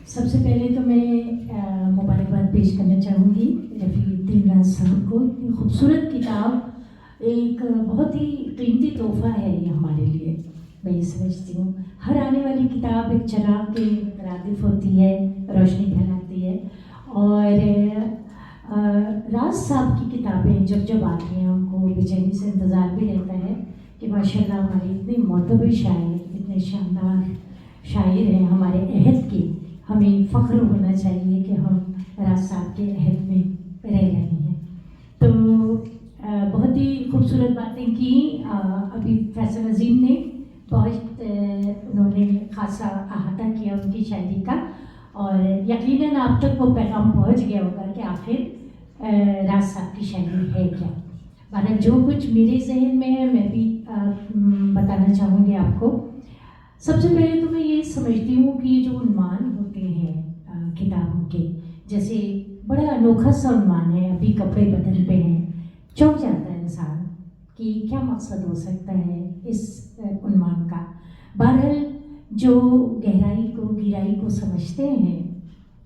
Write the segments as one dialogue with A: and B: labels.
A: سب سے پہلے تو میں مبارکباد پیش کرنا چاہوں گی رفیع الدین راز صاحب کو. اتنی خوبصورت کتاب ایک بہت ہی قیمتی تحفہ ہے یہ ہمارے لیے. میں یہ سمجھتی ہوں ہر آنے والی کتاب ایک چراغ کے مترادف ہوتی ہے, روشنی پھیلاتی ہے. اور راز صاحب کی کتابیں جب آتی ہیں ہم کو بے چینی سے انتظار بھی رہتا ہے کہ ماشاء اللہ ہماری اتنے معتبر شاعر, اتنے شاندار شاعر ہیں ہمارے عہد کے. ہمیں فخر ہونا چاہیے کہ ہم راز صاحب کے عہد میں رہ رہے ہیں. تو بہت ہی خوبصورت باتیں کی. ابھی فیصل عظیم نے بہت انہوں نے خاصا احاطہ کیا ان کی شاعری کا, اور یقیناً آپ تک وہ پیغام پہنچ گیا ہوگا کہ آخر راز صاحب کی شاعری ہے کیا. بہرحال جو کچھ میرے ذہن میں ہے میں بھی بتانا چاہوں گی آپ کو. سب سے پہلے تو میں یہ سمجھتی ہوں کہ یہ جو عنوان ہوتے ہیں کتابوں کے, جیسے بڑا انوکھا سا عنوان ہے, ابھی کپڑے بدن پہ ہیں, چونک جاتا ہے انسان کہ کیا مقصد ہو سکتا ہے اس عنوان کا. بہرحال جو گہرائی کو سمجھتے ہیں,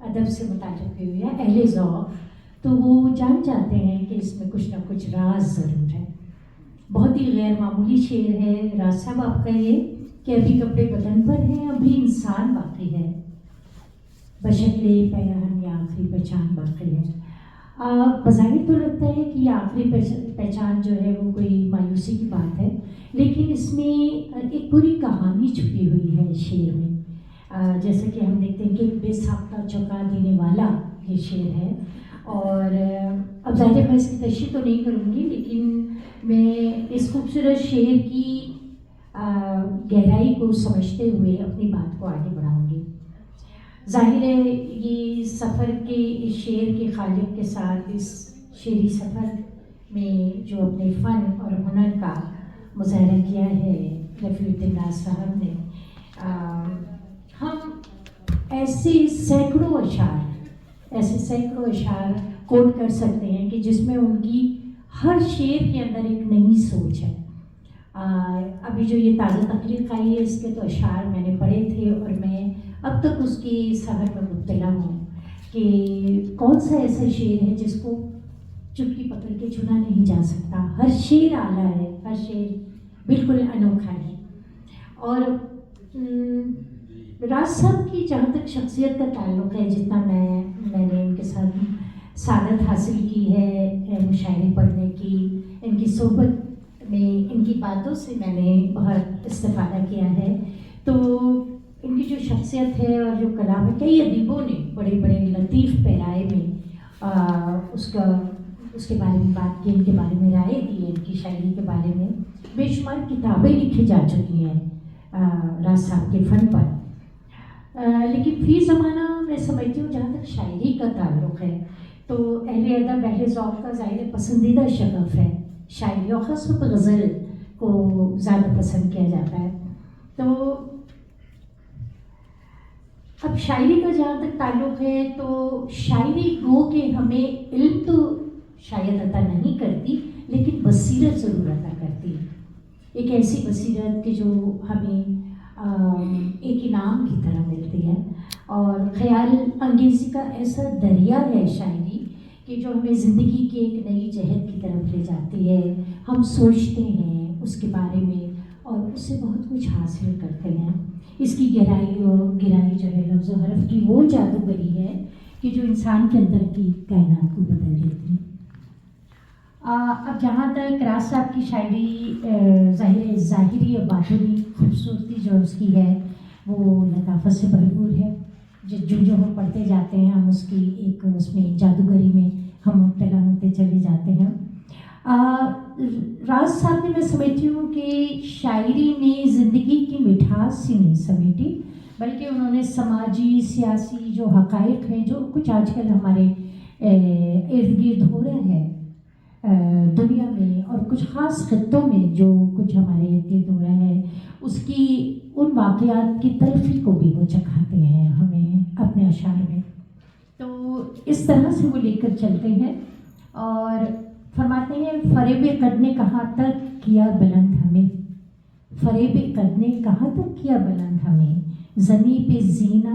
A: ادب سے متعلق ہوئے ہیں, اہل ذوق, تو وہ جان جاتے ہیں کہ اس میں کچھ نہ کچھ راز ضرور ہے. بہت ہی غیر معمولی شعر ہے راز صاحب آپ کا یہ کہ ابھی کپڑے بدن پر ہیں, ابھی انسان باقی ہے, بشکلِ پیراہن یا آخری پہچان باقی ہے. بظاہر تو لگتا ہے کہ یہ آخری پہچان جو ہے وہ کوئی مایوسی کی بات ہے, لیکن اس میں ایک پوری کہانی چھپی ہوئی ہے شعر میں. جیسا کہ ہم دیکھتے ہیں کہ بے ساختہ چونکا دینے والا یہ شعر ہے. اور اب ظاہر ہے میں اس کی تشریح تو نہیں کروں گی, لیکن میں اس خوبصورت شعر کی گہرائی کو سمجھتے ہوئے اپنی بات کو آگے بڑھاؤں گی. ظاہر ہے یہ سفر کے اس شعر کے خالق کے ساتھ اس شعری سفر میں جو اپنے فن اور ہنر کا مظاہرہ کیا ہے رفیع الدین راز صاحب نے, ہم ایسے سینکڑوں اشعار کوٹ کر سکتے ہیں کہ جس میں ان کی ہر شعر کے اندر ایک نئی سوچ ہے. ابھی جو یہ تازہ تخلیق آئی ہے اس کے تو اشعار میں نے پڑھے تھے, اور میں اب تک اس کی سحر میں مبتلا ہوں کہ کون سا ایسا شعر ہے جس کو چٹکی پکڑ کے چنا نہیں جا سکتا. ہر شعر اعلیٰ ہے, ہر شعر بالکل انوکھا ہے. اور راز صاحب کی جہاں تک شخصیت کا تعلق ہے, جتنا میں نے ان کے ساتھ سعادت حاصل کی ہے مشاعرے پڑھنے کی, ان کی صحبت میں ان کی باتوں سے میں نے بہت استفادہ کیا ہے, تو ان کی جو شخصیت ہے اور جو کلام ہے, کئی ادیبوں نے بڑے بڑے لطیف پیرائے میں اس کے بارے میں بات کی, ان کے بارے میں رائے دی ہے, ان کی شاعری کے بارے میں بے شمار کتابیں لکھی جا چکی ہیں راز صاحب کے فن پر. لیکن فی زمانہ میں سمجھتی ہوں جہاں تک شاعری کا تعلق ہے تو اہل ادب اہل ذوق کا ظاہر پسندیدہ شغف ہے شاعری, اور خاص طور پر غزل کو زیادہ پسند کیا جاتا ہے. تو اب شاعری کا جہاں تک تعلق ہے تو شاعری گو کہ ہمیں علم تو شاید عطا نہیں کرتی, لیکن بصیرت ضرور عطا کرتی ہے. ایک ایسی بصیرت کہ جو ہمیں ایک انعام کی طرح ملتی ہے, اور خیال انگیزی کا ایسا دریا ہے شاعری کہ جو ہمیں زندگی کی ایک نئی جہت کی طرف لے جاتی ہے. ہم سوچتے ہیں اس کے بارے میں اور اس سے بہت کچھ حاصل کرتے ہیں. اس کی گہرائی جو ہے لفظ و حرف کی وہ جادوگری ہے کہ جو انسان کے اندر کی کائنات کو بدل دیتی ہے. اب جہاں تک راز صاحب کی شاعری ظاہری اور باطنی خوبصورتی جو اس کی ہے وہ لطافت سے بھرپور ہے. جو ہم پڑھتے جاتے ہیں ہم اس کی ایک اس میں جادوگری میں ہم مبتلا ہوتے چلے جاتے ہیں. راز صاحب نے میں سمجھتی ہوں کہ شاعری میں زندگی کی مٹھاس سے نہیں سمیٹی, بلکہ انہوں نے سماجی سیاسی جو حقائق ہیں جو کچھ آج کل ہمارے ارد گرد ہو رہے ہیں دنیا میں اور کچھ خاص خطوں میں جو کچھ ہمارے ارد گرد ہو رہا ہے, اس کی ان واقعات کی تلخی کو بھی وہ چکھاتے ہیں ہمیں اپنے اشعار میں. تو اس طرح سے وہ لے کر چلتے ہیں اور فرماتے ہیں فریب قد نے کہاں تک کیا بلند ہمیں, فریب قد نے کہاں تک کیا بلند ہمیں, زمیں پہ زینہ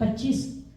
A: 25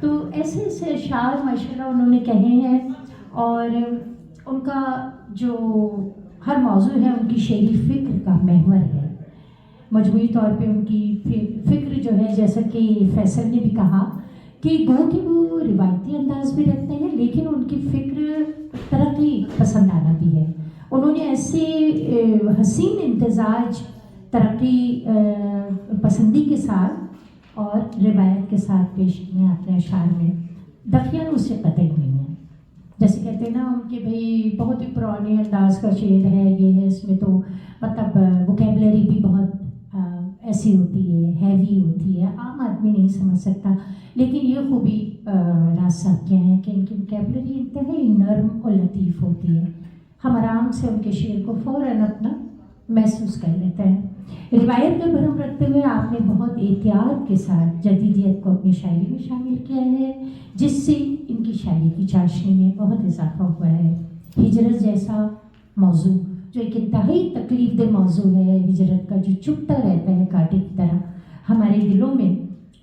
A: تو ایسے ایسے اشعار ماشاءاللہ انہوں نے کہے ہیں، اور ان کا جو ہر موضوع ہے ان کی شعری فکر کا محور ہے. مجموعی طور پہ ان کی فکر جو ہے، جیسا کہ فیصل نے بھی کہا کہ گو کہ وہ روایتی انداز بھی رکھتے ہیں، لیکن ان کی فکر ترقی پسندانہ بھی ہے. انہوں نے ایسے حسین امتزاج ترقی پسندی کے ساتھ اور روایت کے ساتھ پیش کیے ہیں اپنے اشعار میں. دخیل اس سے قطعی نہیں ہے. جیسے کہتے ہیں نا ہم کہ بھئی بہت ہی پرانے انداز کا شعر ہے، یہ ہے، اس میں تو مطلب ووکیبلری بھی بہت ایسی ہوتی ہے، ہیوی ہوتی ہے، عام آدمی نہیں سمجھ سکتا. لیکن یہ خوبی راز صاحب کیا ہے کہ ان کی ووکیبلری انتہائی نرم اور لطیف ہوتی ہے. ہم آرام سے ان کے شعر کو فوراً اپنا محسوس کر لیتے ہیں. روایت کا بھرم رکھتے ہوئے آپ نے بہت احتیاط کے ساتھ جدیدیت کو اپنی شاعری میں شامل کیا ہے، جس سے ان کی شاعری کی چاشنی میں بہت اضافہ ہوا ہے. ہجرت جیسا موضوع جو ایک انتہائی تکلیف دہ موضوع ہے، ہجرت کا جو چپتا رہتا ہے کانٹے کی طرح ہمارے دلوں میں،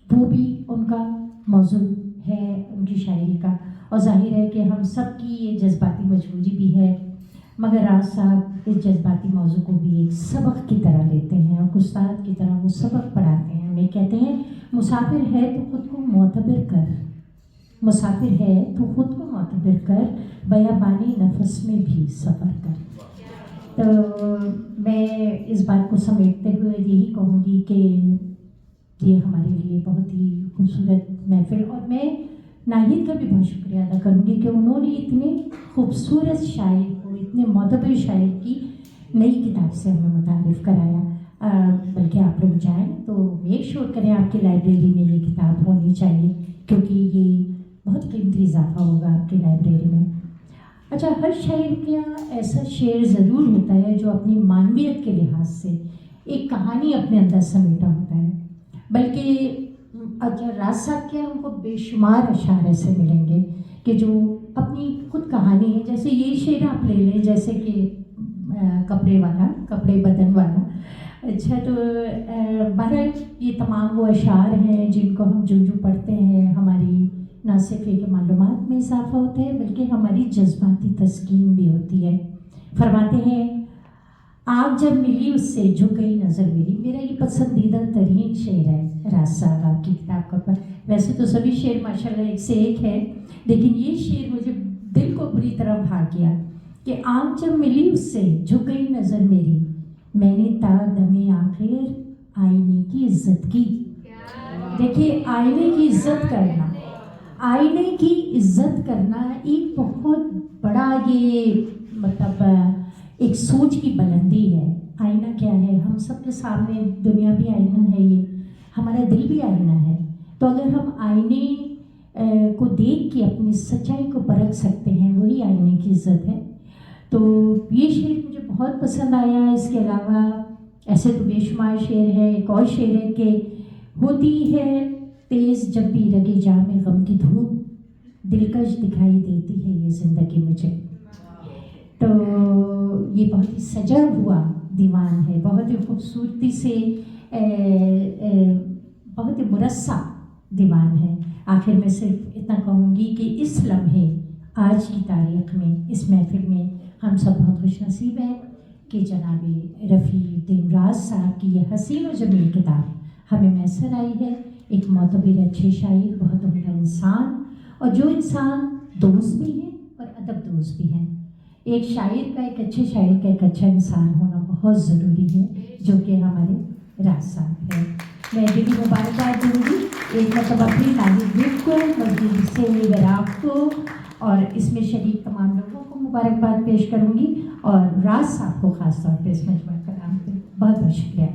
A: وہ بھی ان کا موضوع ہے ان کی شاعری کا. اور ظاہر ہے کہ ہم سب کی یہ جذباتی مجبوری بھی ہے، مگر راز صاحب اس جذباتی موضوع کو بھی ایک سبق کی طرح لیتے ہیں اور استاد کی طرح وہ سبق پڑھاتے ہیں. ہمیں کہتے ہیں مسافر ہے تو خود کو معتبر کر، مسافر ہے تو خود کو معتبر کر، بیابانی نفس میں بھی سفر کر. تو میں اس بات کو سمیٹتے ہوئے یہی کہوں گی کہ یہ ہمارے لیے بہت ہی خوبصورت محفل، اور میں ناہید کا بھی بہت شکریہ ادا کروں گی کہ انہوں نے اتنے خوبصورت شاعر کو، اتنے معتبر شاعر کی نئی کتاب سے ہمیں متعارف کرایا. بلکہ آپ لوگ جائیں تو میک شور کریں آپ کی لائبریری میں یہ کتاب ہونی چاہیے، کیونکہ یہ بہت قیمتی اضافہ ہوگا آپ کی لائبریری میں. اچھا، ہر شاعر کا ایسا شعر ضرور ہوتا ہے جو اپنی معنویت کے لحاظ سے ایک کہانی اپنے اندر سمیٹا ہوتا ہے. بلکہ اچھا، راز صاحب کے ہم کو بے شمار اشعار ایسے ملیں گے کہ جو اپنی خود کہانی ہے. جیسے یہ شعر آپ لے لیں، جیسے کہ کپڑے والا، کپڑے بدن والا. اچھا، تو بہرحال یہ تمام وہ اشعار ہیں جن کو ہم جو پڑھتے ہیں ہماری نہ صرف ایک معلومات میں اضافہ ہوتا ہے بلکہ ہماری جذباتی تسکین بھی ہوتی ہے. فرماتے ہیں آگ جب ملی اس سے جھک گئی نظر میری. میرا یہ پسندیدہ ترین شعر ہے راز صاحب آپ کی کتاب کا. ویسے تو سبھی شعر ماشاءاللہ ایک سے ایک ہے، لیکن یہ شعر مجھے دل کو بری طرح بھا گیا کہ آگ جب ملی اس سے جھک گئی نظر میری، میں نے تا دم آخر آئینے کی عزت کی. دیکھیے، آئینے کی عزت کرنا، آئینے کی عزت کرنا ایک بہت بڑا یہ مطلب ایک سوچ کی بلندی ہے. آئینہ کیا ہے؟ ہم سب کے سامنے دنیا بھی آئینہ ہے، یہ ہمارا دل بھی آئینہ ہے. تو اگر ہم آئینے کو دیکھ کے اپنی سچائی کو پرکھ سکتے ہیں، وہی آئینے کی عزت ہے. تو یہ شعر مجھے بہت پسند آیا. اس کے علاوہ ایسے تو بے شمار شعر ہے. ایک اور شعر ہے کہ ہوتی ہے تیز جب بھی رگے جا میں غم کی دھوپ، دلکش دکھائی دیتی ہے یہ زندگی مجھے. تو یہ بہت ہی سجا ہوا دیوان ہے، بہت ہی خوبصورتی سے بہت ہی مرصع دیوان ہے. آخر میں صرف اتنا کہوں گی کہ اس لمحے، آج کی تاریخ میں، اس محفل میں ہم سب بہت خوش نصیب ہیں کہ جناب رفیع الدین راز صاحب کی یہ حسین و جمیل کتاب ہمیں میسر آئی ہے. ایک معتبر اچھے شاعر، بہت عمدہ انسان، اور جو انسان دوست بھی ہیں اور ادب دوست بھی ہیں. ایک شاعر کا، ایک اچھے شاعر کا ایک اچھا انسان ہونا بہت ضروری ہے، جو کہ ہمارے راز صاحب ہیں. میں دلی مبارکباد دوں گی ایک مرتبہ پھر ناہید گروپ کو، مسجد سے عراق کو، اور اس میں شریک تمام لوگوں کو مبارکباد پیش کروں گی، اور راز صاحب کو خاص طور پہ اس مجمع کا نام پہ بہت بہت شکریہ.